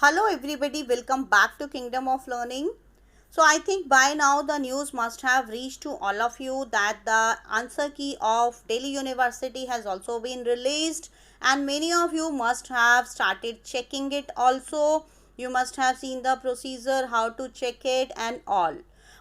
Hello everybody, welcome back to Kingdom of Learning. So I think by now the news must have reached to all of you that the answer key of Delhi University has also been released, and many of you must have started checking it also. You must have seen the procedure, how to check it and all.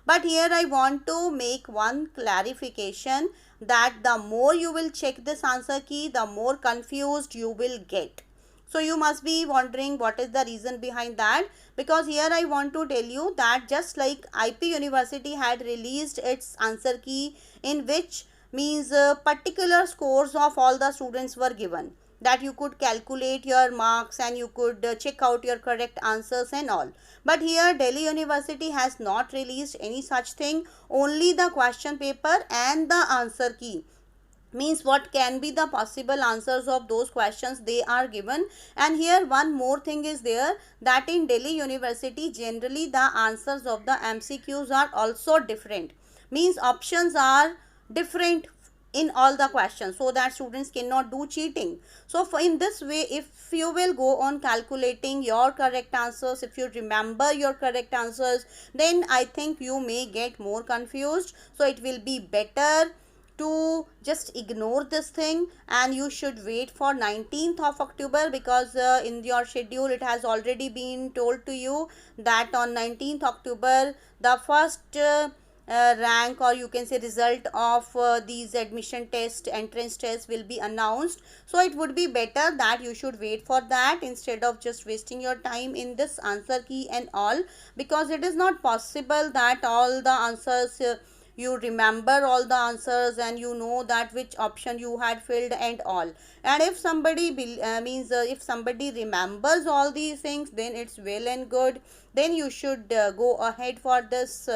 But here I want to make one clarification that the more you will check this answer key, the more confused you will get. So you must be wondering what is the reason behind that, because here I want to tell you that just like IP University had released its answer key, in which means particular scores of all the students were given, that you could calculate your marks and you could check out your correct answers and all. But here Delhi University has not released any such thing, only the question paper and the answer key, means what can be the possible answers of those questions they are given. And here one more thing is there, that in Delhi University generally the answers of the MCQs are also different, means options are different in all the questions, so that students cannot do cheating. So for in this way, if you will go on calculating your correct answers, if you remember your correct answers, then I think you may get more confused. So it will be better to just ignore this thing, and you should wait for 19th of October, because in your schedule it has already been told to you that on 19th October the first rank, or you can say result of these admission test, entrance tests will be announced. So it would be better that you should wait for that instead of just wasting your time in this answer key and all, because it is not possible that all the answers you remember all the answers and you know that which option you had filled and all. And if somebody means if somebody remembers all these things, then it's well and good, then you should go ahead for this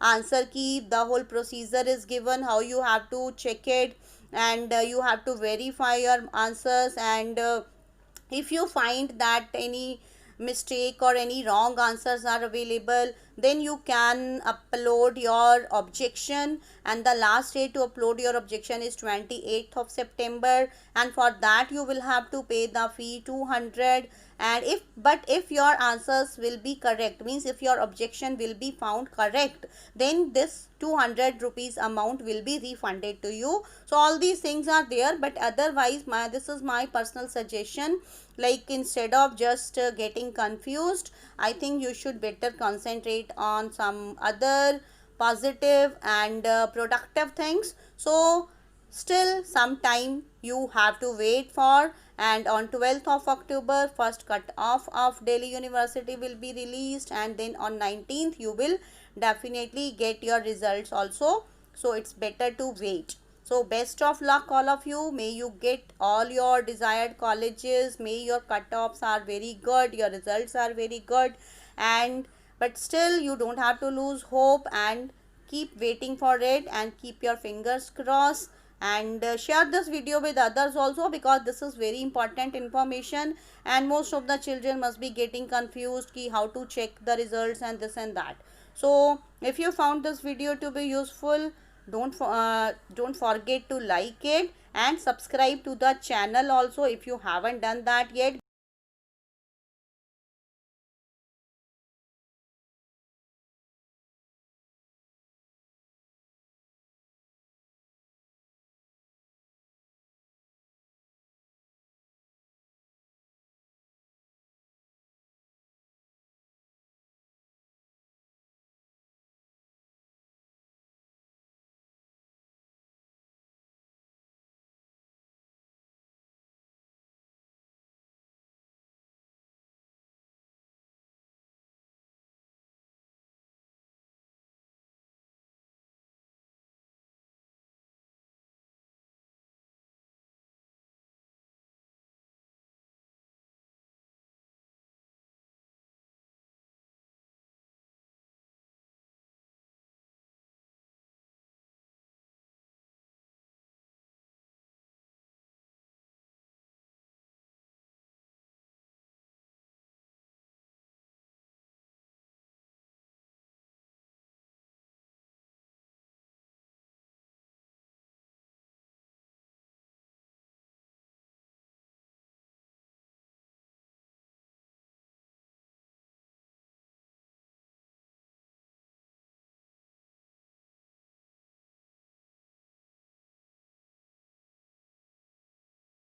answer key. The whole procedure is given, how you have to check it, and you have to verify your answers. And if you find that any mistake or any wrong answers are available, then you can upload your objection, and the last day to upload your objection is 28th of September, and for that you will have to pay the fee 200. And if your answers will be correct, means if your objection will be found correct, then this 200 rupees amount will be refunded to you. So all these things are there, but otherwise this is my personal suggestion, like instead of just getting confused, I think you should better concentrate on some other positive and productive things. So still some time you have to wait for, and on 12th of October first cut off of Delhi University will be released, and then on 19th you will definitely get your results also. So it's better to wait. So best of luck all of you, may you get all your desired colleges, may your cutoffs are very good, your results are very good, and but still you don't have to lose hope, and keep waiting for it and keep your fingers crossed. And share this video with others also, because this is very important information, and most of the children must be getting confused ki how to check the results and this and that. So if you found this video to be useful, don't forget to like it and subscribe to the channel also if you haven't done that yet.